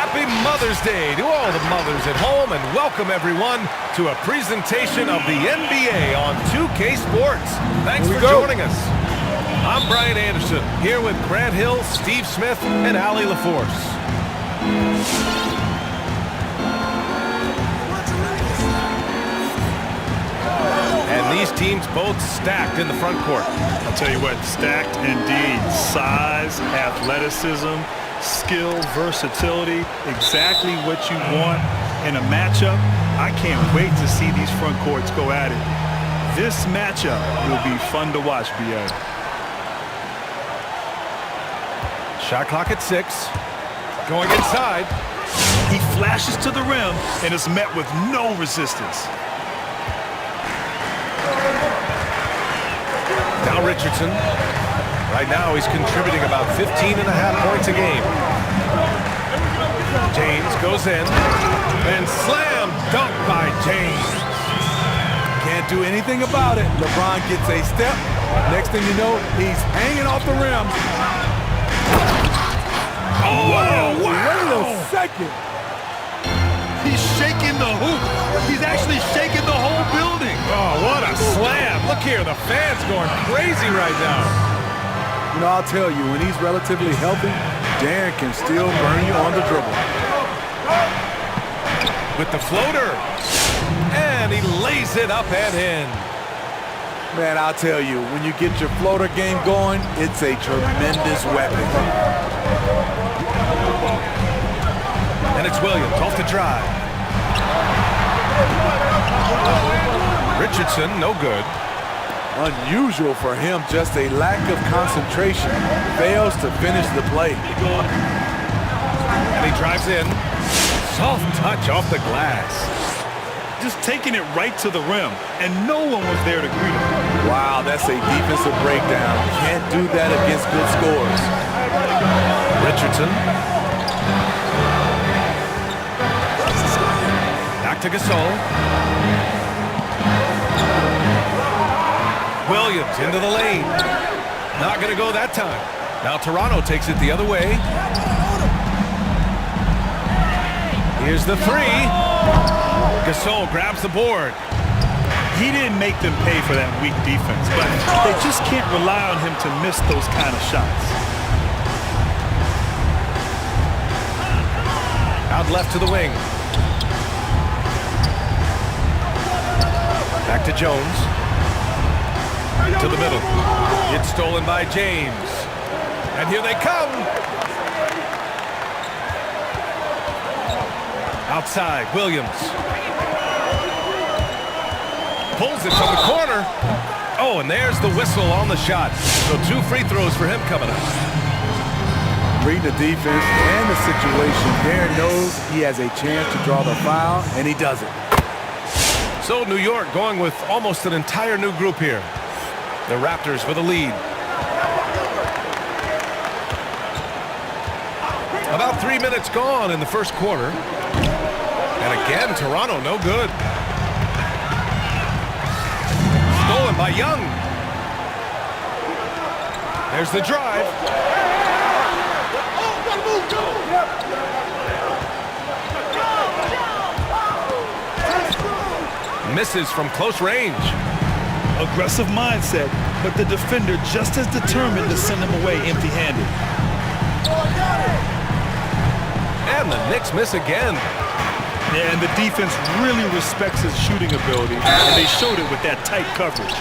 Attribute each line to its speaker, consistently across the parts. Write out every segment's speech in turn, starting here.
Speaker 1: Happy Mother's Day to all the mothers at home, and welcome everyone to a presentation of the NBA on 2K Sports. Thanks for joining us. I'm Brian Anderson, here with Grant Hill, Steve Smith, and Allie LaForce. And these teams both stacked in the front court.
Speaker 2: I'll tell you what, stacked indeed. Size, athleticism, skill, versatility, exactly what you want in a matchup. I can't wait to see these front courts go at it. This matchup will be fun to watch, BA.
Speaker 1: Shot clock at 6. Going inside.
Speaker 2: He flashes to the rim and is met with no resistance.
Speaker 1: Now Richardson. Right now he's contributing about 15.5 points a game. James goes in. And slam dunk by James.
Speaker 3: Can't do anything about it. LeBron gets a step. Next thing you know, he's hanging off the rim.
Speaker 1: Oh, wow.
Speaker 3: Wait a second.
Speaker 2: He's shaking the hoop. He's actually shaking the whole building.
Speaker 1: Oh, what a slam. Look here, the fans going crazy right now.
Speaker 3: You know, I'll tell you, when he's relatively healthy, Darren can still burn you on the dribble.
Speaker 1: With the floater. And he lays it up and in.
Speaker 3: Man, I'll tell you, when you get your floater game going, it's a tremendous weapon.
Speaker 1: And it's Williams off the drive. Richardson, no good.
Speaker 3: Unusual for him, just a lack of concentration. Fails to finish the play.
Speaker 1: And he drives in. Soft touch off the glass.
Speaker 2: Just taking it right to the rim, and no one was there to greet him.
Speaker 3: Wow, that's a defensive breakdown. Can't do that against good scores.
Speaker 1: Richardson. Back to Gasol. Williams into the lane. Not going to go that time. Now Toronto takes it the other way. Here's the three. Gasol grabs the board.
Speaker 2: He didn't make them pay for that weak defense, but they just can't rely on him to miss those kind of shots.
Speaker 1: Out left to the wing. Back to Jones. To the middle. It's stolen by James. And here they come. Outside, Williams. Pulls it from the corner. Oh, and there's the whistle on the shot. So 2 free throws for him coming up.
Speaker 3: Reading the defense and the situation, Darren knows he has a chance to draw the foul, and he does it.
Speaker 1: So New York going with almost an entire new group here. The Raptors with a lead. About 3 minutes gone in the first quarter. And again, Toronto no good. Stolen by Young. There's the drive. Misses from close range.
Speaker 2: Aggressive mindset, but the defender just as determined to send him away empty-handed.
Speaker 1: And the Knicks miss again.
Speaker 2: Yeah, and the defense really respects his shooting ability, and they showed it with that tight coverage.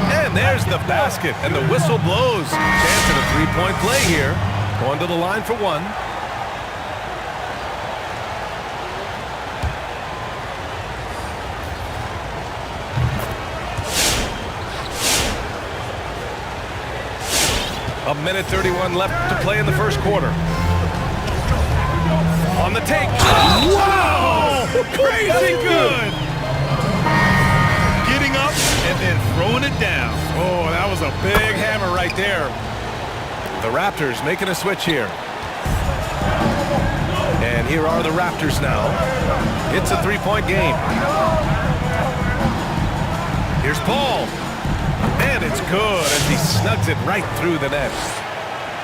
Speaker 1: And there's the basket, and the whistle blows. Chance at a three-point play here. Going to the line for one. A minute 31 left to play in the first quarter. On the take. Wow! Crazy good!
Speaker 2: Getting up and then throwing it down.
Speaker 1: Oh, that was a big hammer right there. The Raptors making a switch here. And here are the Raptors now. It's a three-point game. Here's Paul. And it's good as he snugs it right through the net.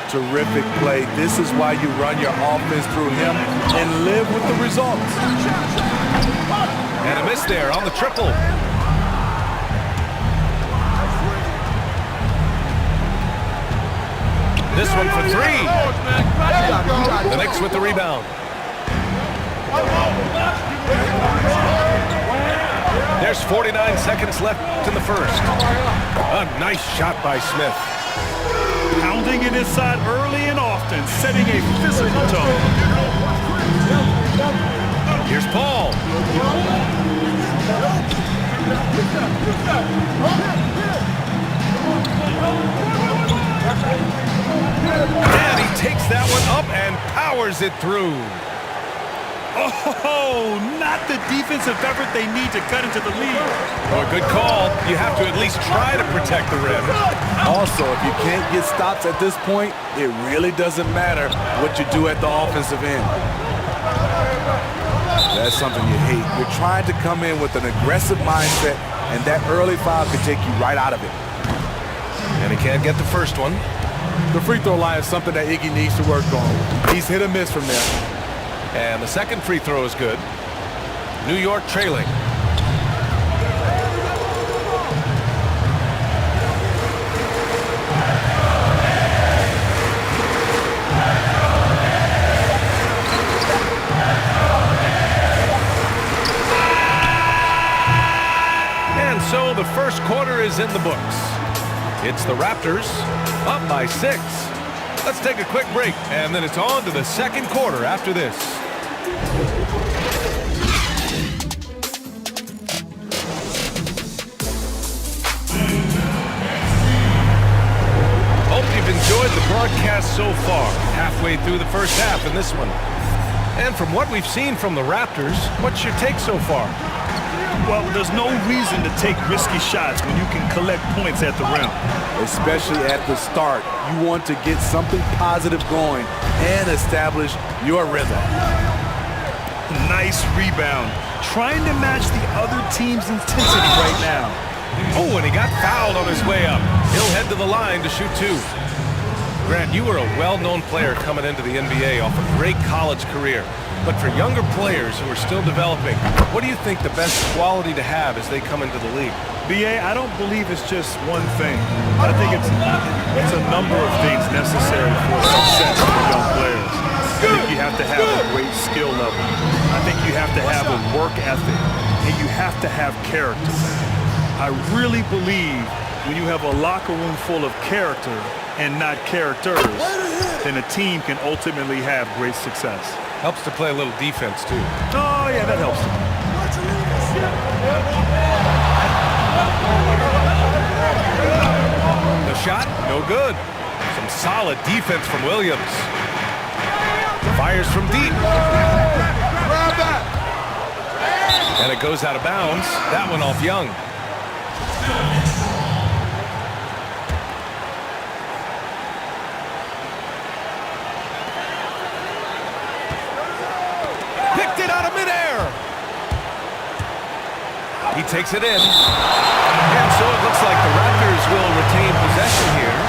Speaker 3: terrific play. This is why you run your offense through him and live with the results.
Speaker 1: And a miss there on the triple. This one for three. The Knicks with the rebound. There's 49 seconds left in the first. A nice shot by Smith.
Speaker 2: Pounding it inside early and often, setting a physical tone.
Speaker 1: Here's Paul. And he takes that one up and powers it through.
Speaker 2: Oh, not the defensive effort they need to cut into the lead.
Speaker 1: Well, good call. You have to at least try to protect the rim.
Speaker 3: Also, if you can't get stops at this point, it really doesn't matter what you do at the offensive end. That's something you hate. You're trying to come in with an aggressive mindset, and that early foul could take you right out of it.
Speaker 1: And he can't get the first one.
Speaker 3: The free throw line is something that Iggy needs to work on. He's hit or miss from there.
Speaker 1: And the second free throw is good. New York trailing. And so the first quarter is in the books. It's the Raptors up by 6. Let's take a quick break, and then it's on to the second quarter after this. Hope you've enjoyed the broadcast so far, halfway through the first half in this one. And from what we've seen from the Raptors, what's your take so far?
Speaker 2: Well, there's no reason to take risky shots when you can collect points at the rim.
Speaker 3: Especially at the start. You want to get something positive going and establish your rhythm.
Speaker 2: Nice rebound. Trying to match the other team's intensity right now.
Speaker 1: Oh, and he got fouled on his way up. He'll head to the line to shoot 2. Grant, you were a well-known player coming into the NBA off a great college career. But for younger players who are still developing, what do you think the best quality to have as they come into the league?
Speaker 2: B.A., I don't believe it's just one thing. I think it's a number of things necessary for success for young players. I think you have to have a great skill level. I think you have to have a work ethic, and you have to have character. I really believe when you have a locker room full of character and not characters, then a team can ultimately have great success.
Speaker 1: Helps to play a little defense, too.
Speaker 2: Oh, yeah, that helps.
Speaker 1: The shot, no good. Some solid defense from Williams. Fires from deep. And it goes out of bounds. That one off Young. Picked it out of midair. He takes it in. And so it looks like the Raptors will retain possession here.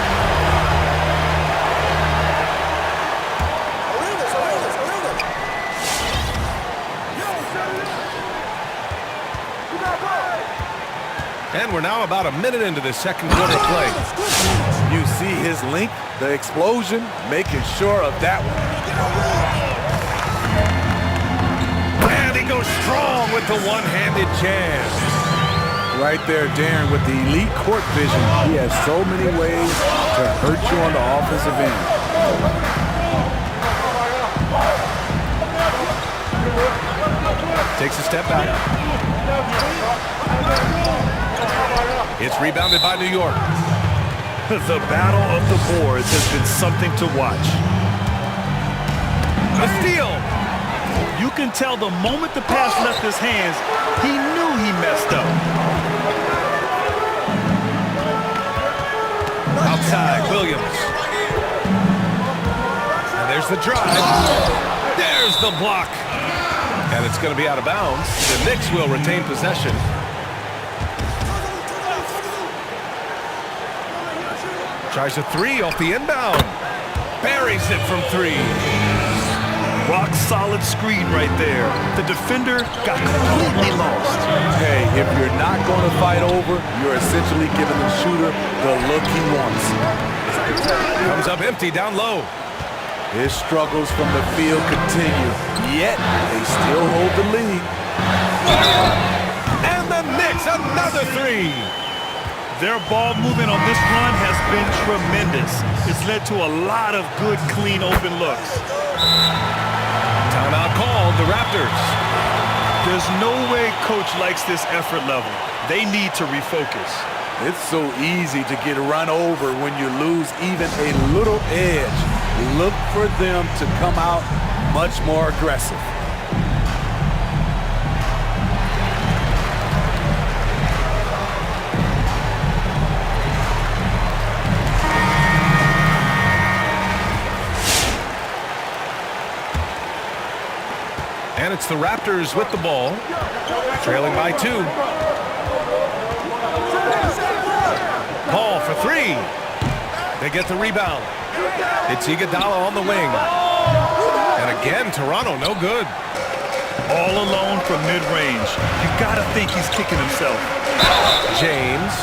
Speaker 1: And we're now about a minute into the second quarter play.
Speaker 3: You see his length, the explosion, making sure of that one.
Speaker 1: And he goes strong with the one-handed jam.
Speaker 3: Right there, Darren, with the elite court vision. He has so many ways to hurt you on the offensive end.
Speaker 1: Takes a step back. It's rebounded by New York.
Speaker 2: The battle of the boards has been something to watch.
Speaker 1: A steal.
Speaker 2: You can tell the moment the pass left his hands, he knew he messed up.
Speaker 1: Outside, Williams. And there's the drive. There's the block. And it's going to be out of bounds. The Knicks will retain possession. Tries a three off the inbound. buries it from 3.
Speaker 2: Rock solid screen right there. The defender got completely lost.
Speaker 3: Hey, if you're not going to fight over, you're essentially giving the shooter the look he wants.
Speaker 1: Comes up empty down low.
Speaker 3: His struggles from the field continue, yet they still hold the lead.
Speaker 1: And the Knicks, another 3.
Speaker 2: Their ball movement on this run has been tremendous. It's led to a lot of good, clean, open looks.
Speaker 1: Timeout called, the Raptors.
Speaker 2: There's no way coach likes this effort level. They need to refocus.
Speaker 3: It's so easy to get run over when you lose even a little edge. Look for them to come out much more aggressive.
Speaker 1: And it's the Raptors with the ball, trailing by 2. Paul for 3. They get the rebound. It's Iguodala on the wing. And again, Toronto no good.
Speaker 2: All alone from mid-range. You gotta think he's kicking himself.
Speaker 1: James.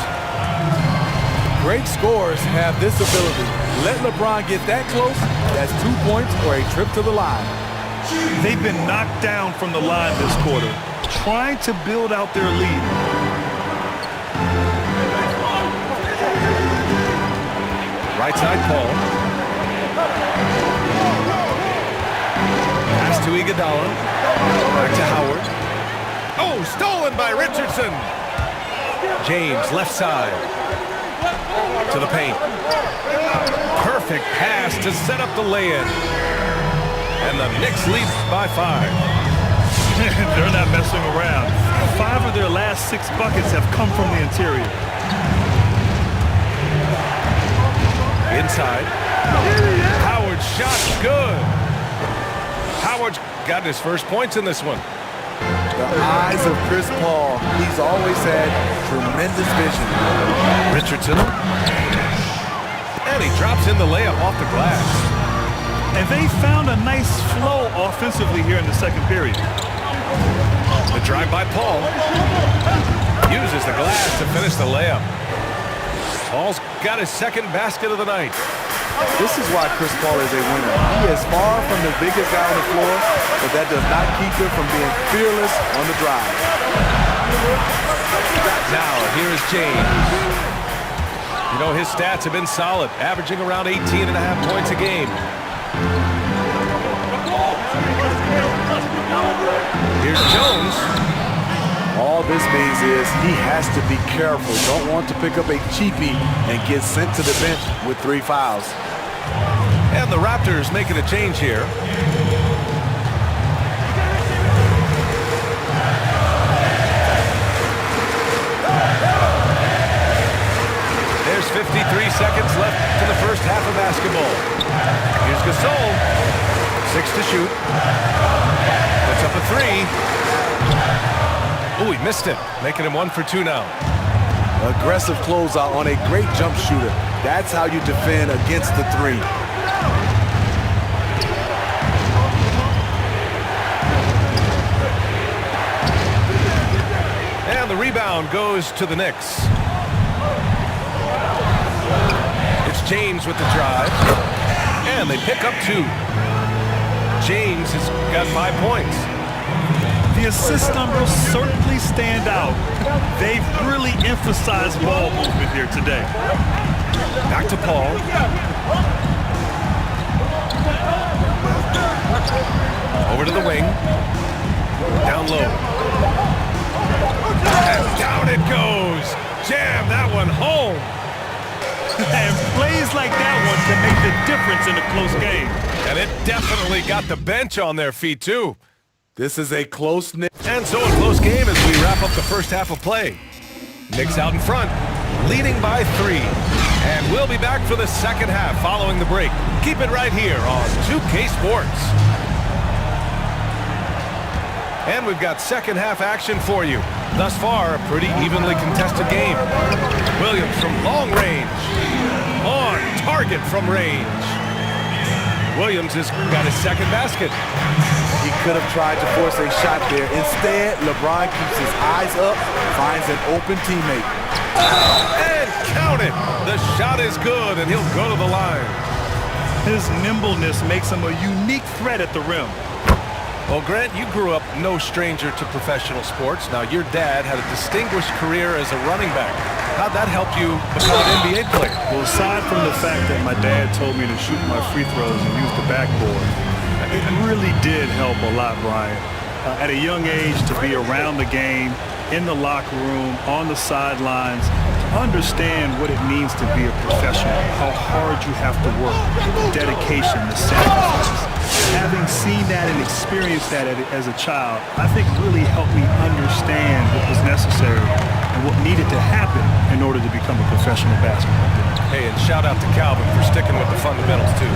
Speaker 3: Great scorers have this ability. Let LeBron get that close, that's 2 points or a trip to the line.
Speaker 2: They've been knocked down from the line this quarter, trying to build out their lead.
Speaker 1: Right side, Paul. Pass to Iguodala. Back to Howard. Oh, stolen by Richardson. James, left side. To the paint. Perfect pass to set up the lay-in. And the Knicks lead by 5.
Speaker 2: They're not messing around. 5 of their last 6 buckets have come from the interior.
Speaker 1: Inside. Howard's shot's good. Howard's got his first points in this one.
Speaker 3: The eyes of Chris Paul. He's always had tremendous vision.
Speaker 1: Richardson. And he drops in the layup off the glass.
Speaker 2: And they found a nice flow offensively here in the second period.
Speaker 1: The drive by Paul. Uses the glass to finish the layup. Paul's got his second basket of the night.
Speaker 3: This is why Chris Paul is a winner. He is far from the biggest guy on the floor, but that does not keep him from being fearless on the drive.
Speaker 1: Now, here's James. You know, his stats have been solid, averaging around 18.5 points a game. Here's Jones.
Speaker 3: All this means is he has to be careful. Don't want to pick up a cheapie and get sent to the bench with 3 fouls.
Speaker 1: And the Raptors making a change here. There's 53 seconds left in the first half of basketball. Here's Gasol. 6 to shoot. Puts up a 3. Oh, he missed it, making him 1 for 2 now.
Speaker 3: Aggressive closeout on a great jump shooter. That's how you defend against the 3.
Speaker 1: And the rebound goes to the Knicks. It's James with the drive. And they pick up 2. James has got 5 points.
Speaker 2: The assist numbers certainly stand out. They've really emphasized ball movement here today.
Speaker 1: Back to Paul. Over to the wing. Down low. And down it goes. Jam that one home.
Speaker 2: And plays like that one can make the difference in a close game.
Speaker 1: And it definitely got the bench on their feet, too.
Speaker 3: This is a close-knit.
Speaker 1: And so a close game as we wrap up the first half of play. Knicks out in front, leading by 3. And we'll be back for the second half following the break. Keep it right here on 2K Sports. And we've got second half action for you. Thus far, a pretty evenly contested game. Williams from long range. On target from range. Williams has got his second basket.
Speaker 3: He could have tried to force a shot there. Instead, LeBron keeps his eyes up, finds an open teammate.
Speaker 1: And count it. The shot is good, and he'll go to the line.
Speaker 2: His nimbleness makes him a unique threat at the rim.
Speaker 1: Well, Grant, you grew up no stranger to professional sports. Now, your dad had a distinguished career as a running back. How'd that help you become an NBA player?
Speaker 2: Well, aside from the fact that my dad told me to shoot my free throws and use the backboard, it really did help a lot, Brian. At a young age, to be around the game, in the locker room, on the sidelines, to understand what it means to be a professional, how hard you have to work, the dedication, the sacrifice. Having seen that and experienced that as a child, I think really helped me understand what was necessary and what needed to happen in order to become a professional basketball player.
Speaker 1: Hey, and shout out to Calvin for sticking with the fundamentals, too.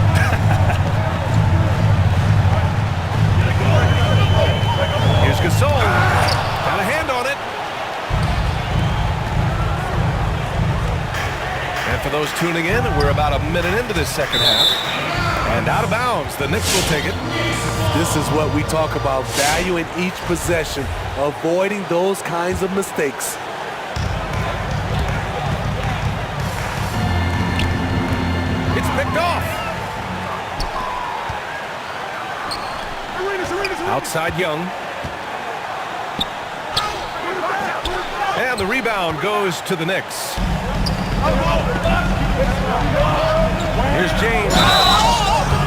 Speaker 1: Here's Gasol. Got a hand on it. And for those tuning in, we're about a minute into this second half. And out of bounds, the Knicks will take it.
Speaker 3: This is what we talk about, valuing each possession, avoiding those kinds of mistakes.
Speaker 1: It's picked off. Outside Young. And the rebound goes to the Knicks. Here's James.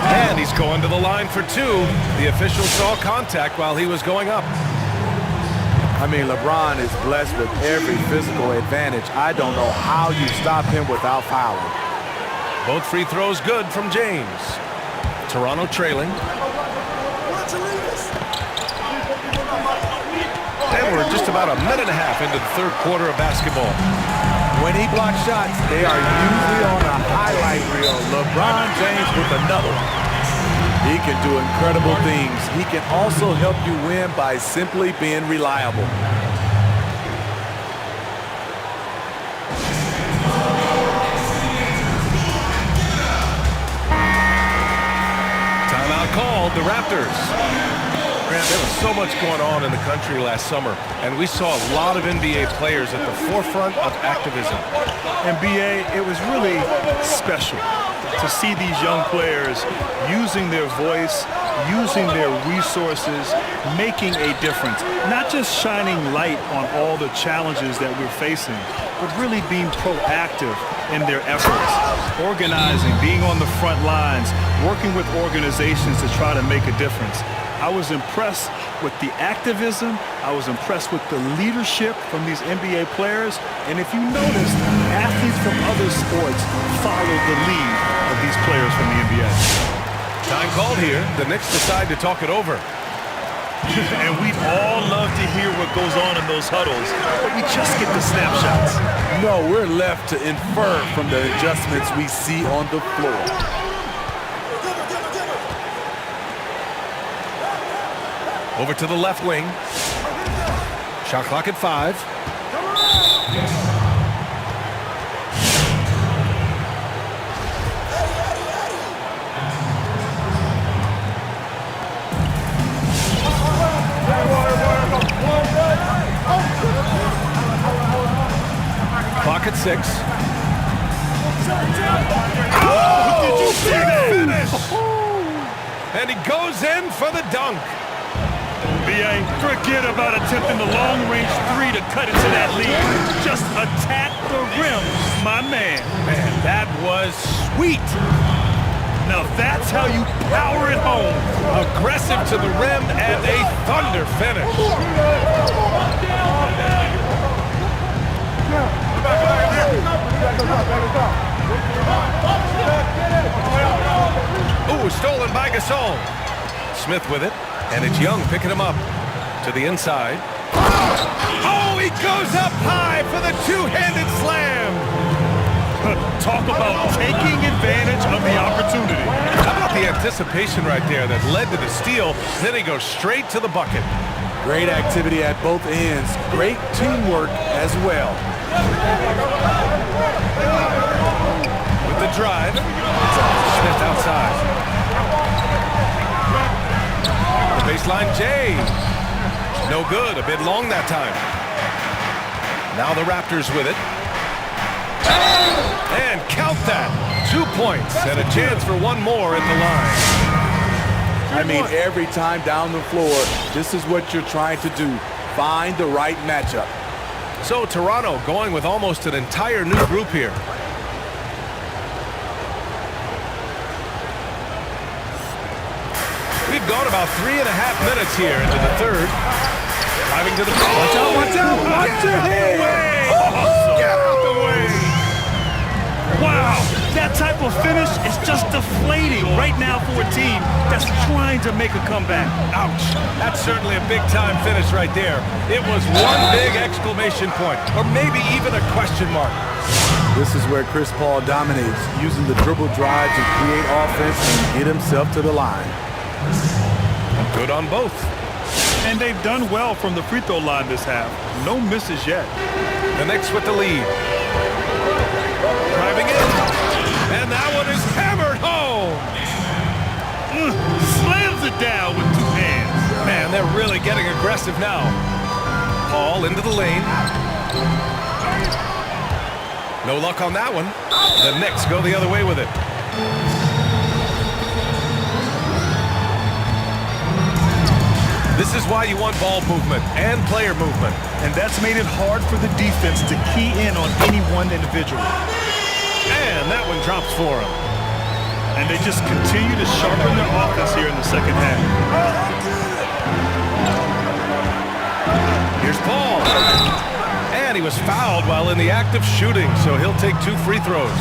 Speaker 1: And he's going to the line for two. The official saw contact while he was going up.
Speaker 3: I mean, LeBron is blessed with every physical advantage. I don't know how you stop him without fouling.
Speaker 1: Both free throws good from James. Toronto trailing. And we're just about a minute and a half into the third quarter of basketball.
Speaker 3: When he blocks shots, they are usually on a highlight reel. LeBron James with another one. He can do incredible things. He can also help you win by simply being reliable.
Speaker 1: Timeout called, the Raptors. Grant, there was so much going on in the country last summer, and we saw a lot of NBA players at the forefront of activism.
Speaker 2: NBA, it was really special to see these young players using their voice, using their resources, making a difference. Not just shining light on all the challenges that we're facing, but really being proactive in their efforts, organizing, being on the front lines, working with organizations to try to make a difference. I was impressed with the activism. I was impressed with the leadership from these NBA players. And if you notice, athletes from other sports follow the lead of these players from the NBA.
Speaker 1: Time called here. The Knicks decide to talk it over.
Speaker 2: And we'd all love to hear what goes on in those huddles, but we just get the snapshots.
Speaker 3: No, we're left to infer from the adjustments we see on the floor.
Speaker 1: Over to the left wing. Shot clock at 5. Clock at 6.
Speaker 2: Oh, did you see that?
Speaker 1: Finish! And he goes in for the dunk.
Speaker 2: BA, forget about attempting the long-range three to cut into that lead. Just attack the rim, my man.
Speaker 1: Man, that was sweet.
Speaker 2: Now that's how you power it home.
Speaker 1: Aggressive to the rim and a thunder finish. Ooh, stolen by Gasol. Smith with it. And it's Young picking him up to the inside. Oh, he goes up high for the two-handed slam.
Speaker 2: Talk about taking advantage of the opportunity.
Speaker 1: How about the anticipation right there that led to the steal? Then he goes straight to the bucket.
Speaker 3: Great activity at both ends. Great teamwork as well.
Speaker 1: With the drive, Smith outside. find Jay. No good, a bit long that time. Now the Raptors with it. And count that. 2 points and a chance for one more at the line.
Speaker 3: I mean, every time down the floor, this is what you're trying to do. Find the right matchup.
Speaker 1: So Toronto going with almost an entire new group here. We've gone about 3.5 minutes here into the third. Driving to the ball.
Speaker 3: Watch out, watch out, watch your head.
Speaker 1: Get out the way.
Speaker 2: Wow, that type of finish is just deflating right now for a team that's trying to make a comeback.
Speaker 1: Ouch. That's certainly a big-time finish right there. It was one big exclamation point, or maybe even a question mark.
Speaker 3: This is where Chris Paul dominates, using the dribble drive to create offense and get himself to the line.
Speaker 1: Good on both.
Speaker 2: And they've done well from the free throw line this half. No misses yet.
Speaker 1: The Knicks with the lead. Driving in. And that one is hammered home.
Speaker 2: Slams it down with 2 hands.
Speaker 1: Man, they're really getting aggressive now. Paul into the lane. No luck on that one. The Knicks go the other way with it. This is why you want ball movement and player movement.
Speaker 2: And that's made it hard for the defense to key in on any one individual.
Speaker 1: And that one drops for him.
Speaker 2: And they just continue to sharpen their offense here in the second half.
Speaker 1: Here's Paul. And he was fouled while in the act of shooting, so he'll take 2 free throws.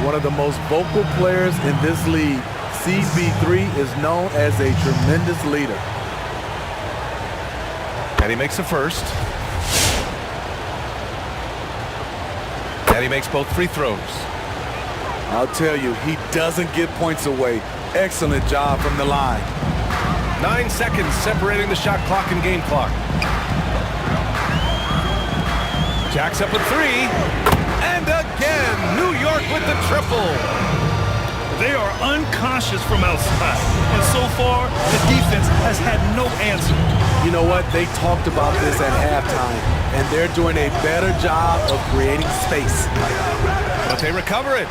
Speaker 3: One of the most vocal players in this league, CP3 is known as a tremendous leader.
Speaker 1: And he makes the first. And he makes both free throws.
Speaker 3: I'll tell you, he doesn't give points away. Excellent job from the line.
Speaker 1: 9 seconds separating the shot clock and game clock. Jacks up a 3. And again, New York with the triple.
Speaker 2: They are unconscious from outside, and so far, the defense has had no answer.
Speaker 3: You know what? They talked about this at halftime, and they're doing a better job of creating space.
Speaker 1: But they recover it.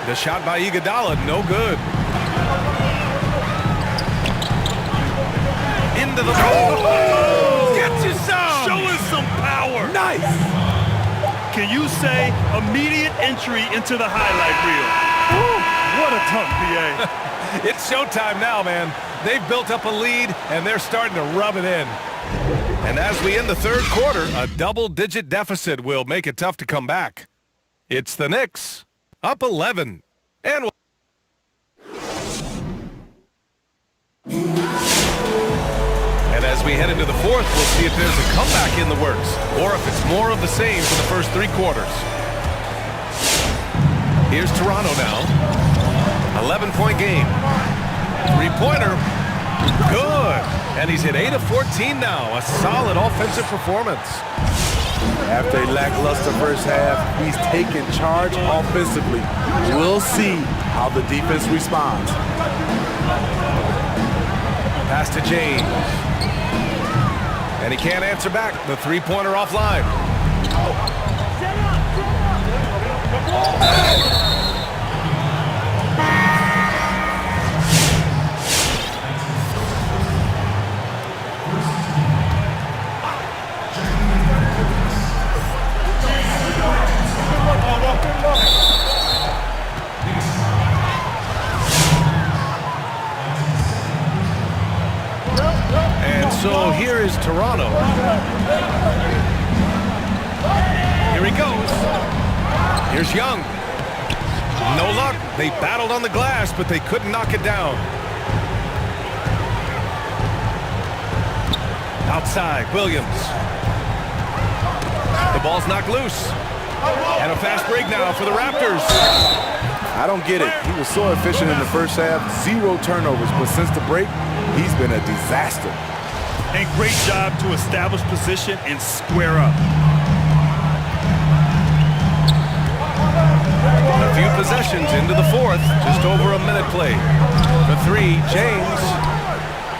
Speaker 1: The shot by Iguodala, no good. Into the ball. Get you some.
Speaker 2: Show us some power.
Speaker 3: Nice.
Speaker 2: Can you say immediate entry into the highlight reel? Woo. What a dunk, PA.
Speaker 1: It's showtime now, man. They've built up a lead, and they're starting to rub it in. And as we end the third quarter, a double-digit deficit will make it tough to come back. It's the Knicks, up 11. And as we head into the fourth, we'll see if there's a comeback in the works, or if it's more of the same for the first 3 quarters. Here's Toronto now. 11-point game. 3-pointer. Good. And he's hit 8 of 14 now. A solid offensive performance.
Speaker 3: After a lackluster first half, he's taken charge offensively. We'll see how the defense responds.
Speaker 1: Pass to James. And he can't answer back. The 3-pointer offline. And so here is Toronto. Here he goes. Here's Young. No luck. They battled on the glass, but they couldn't knock it down. Outside, Williams. The ball's knocked loose. And a fast break now for the Raptors.
Speaker 3: I don't get it. He was so efficient in the first half, 0 turnovers, but since the break, he's been a disaster.
Speaker 2: And great job to establish position and square up.
Speaker 1: A few possessions into the fourth, just over a minute played. The 3, James.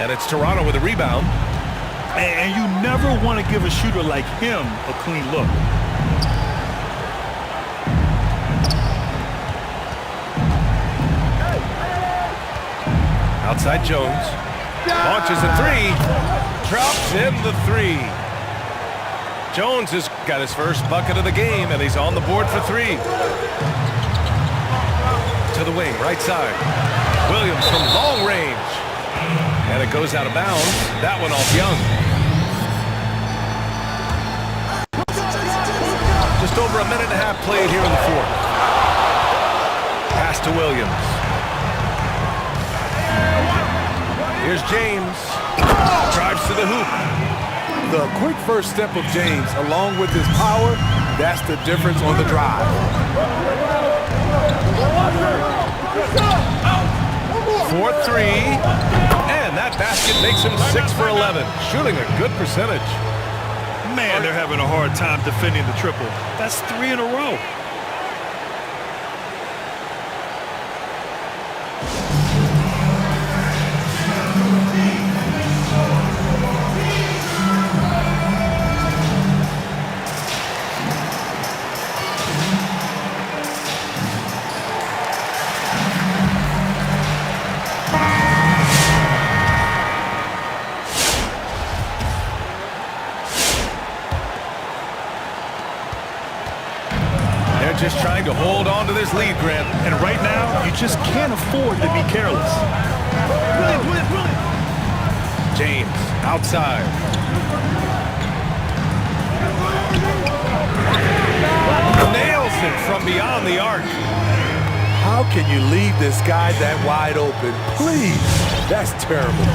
Speaker 1: And it's Toronto with a rebound.
Speaker 2: And you never want to give a shooter like him a clean look.
Speaker 1: Outside Jones. Launches a three. Drops in the three. Jones has got his first bucket of the game, and he's on the board for three. To the wing, right side. Williams from long range. And it goes out of bounds. That one off Young. Just over a minute and a half played here in the fourth. Pass to Williams. Here's James. Drives to the hoop.
Speaker 3: The quick first step of James, along with his power, that's the difference on the drive.
Speaker 1: 4-3. And that basket makes him 6 for 11. Shooting a good percentage.
Speaker 2: Man, they're having a hard time defending the triple. That's 3 in a row.
Speaker 1: Just trying to hold on to this lead, Grant.
Speaker 2: And right now, you just can't afford to be careless.
Speaker 1: James, outside. Nails it from beyond the arc.
Speaker 3: How can you leave this guy that wide open? Please. That's terrible.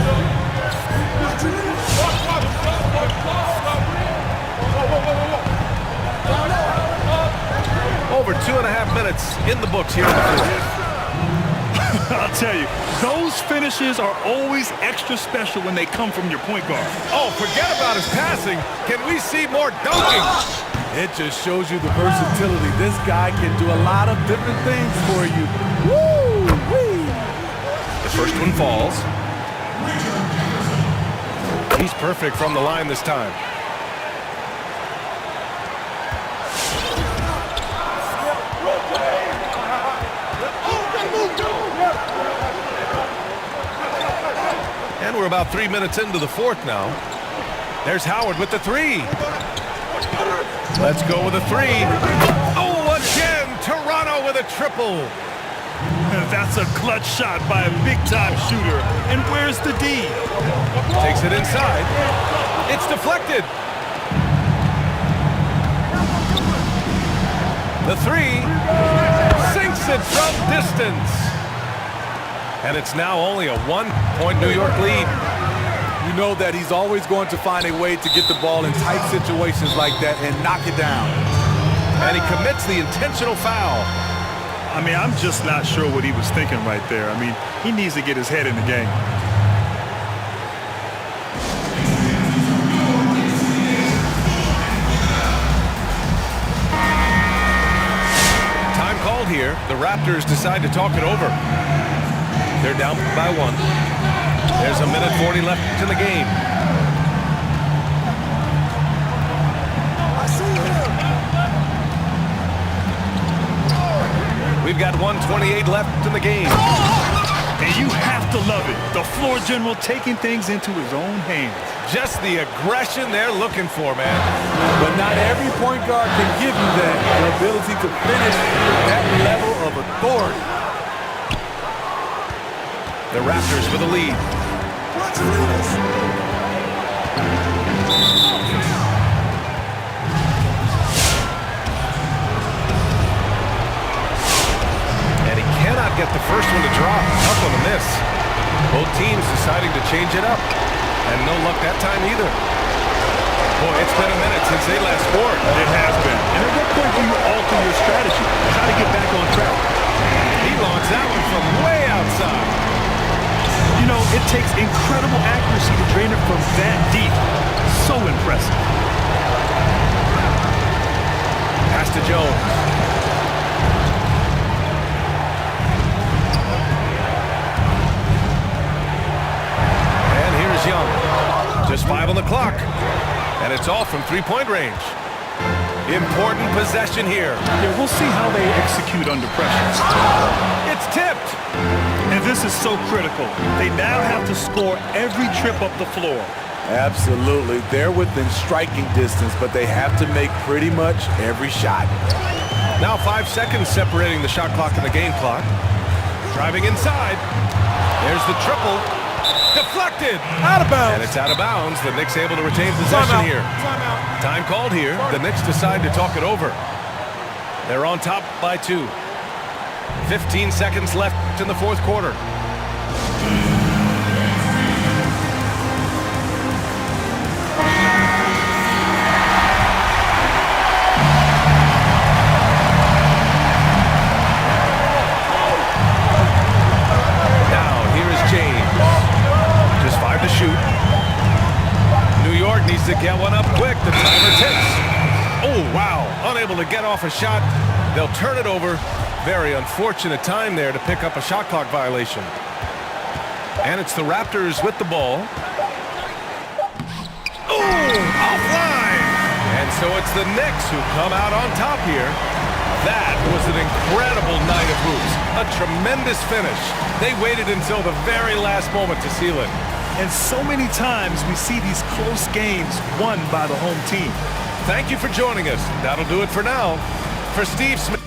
Speaker 1: Over 2.5 minutes in the books here in the fourth.
Speaker 2: I'll tell you, those finishes are always extra special when they come from your point guard.
Speaker 1: Oh, forget about his passing. Can we see more dunking?
Speaker 3: It just shows you the versatility. This guy can do a lot of different things for you. Woo-wee!
Speaker 1: The first one falls. He's perfect from the line this time. And we're about 3 minutes into the fourth now. There's Howard with the three. Let's go with a three. Oh, again, Toronto with a triple.
Speaker 2: That's a clutch shot by a big-time shooter. And where's the D?
Speaker 1: Takes it inside. It's deflected. The three sinks it from distance. And it's now only a 1-point New York lead.
Speaker 3: You know that he's always going to find a way to get the ball in tight situations like that and knock it down.
Speaker 1: And he commits the intentional foul.
Speaker 2: I mean, I'm just not sure what he was thinking right there. I mean, he needs to get his head in the game.
Speaker 1: Time called here. The Raptors decide to talk it over. They're down by 1. There's a minute 40 left in the game. We've got 1:28 left in the game.
Speaker 2: And you have to love it. The floor general taking things into his own hands.
Speaker 1: Just the aggression they're looking for, man.
Speaker 3: But not every point guard can give you that. The ability to finish with that level of authority.
Speaker 1: The Raptors for the lead. And he cannot get the first one to drop. Up on the miss. Both teams deciding to change it up. And no luck that time either. Boy, it's been a minute since they last scored.
Speaker 2: It has been. And at what point do you alter your strategy? Try to get back on track.
Speaker 1: He launched that one from way outside.
Speaker 2: You know, it takes incredible accuracy to drain it from that deep. So impressive.
Speaker 1: Pass to Jones. And clock. And it's all from three-point range. Important possession here.
Speaker 2: Yeah, we'll see how they execute under pressure.
Speaker 1: It's tipped.
Speaker 2: And this is so critical. They now have to score every trip up the floor.
Speaker 3: Absolutely. They're within striking distance, but they have to make pretty much every shot.
Speaker 1: Now 5 seconds separating the shot clock and the game clock. Driving inside. There's the triple. Deflected.
Speaker 3: Out of bounds.
Speaker 1: And it's out of bounds. The Knicks able to retain possession here. Time called here. The Knicks decide to talk it over. They're on top by 2. 15 seconds left in the fourth quarter. Shoot. New York needs to get one up quick. The timer ticks. Oh, wow. Unable to get off a shot. They'll turn it over. Very unfortunate time there to pick up a shot clock violation. And it's the Raptors with the ball. Oh, offline. And so it's the Knicks who come out on top here. That was an incredible night of hoops. A tremendous finish. They waited until the very last moment to seal it.
Speaker 2: And so many times we see these close games won by the home team.
Speaker 1: Thank you for joining us. That'll do it for now. For Steve Smith.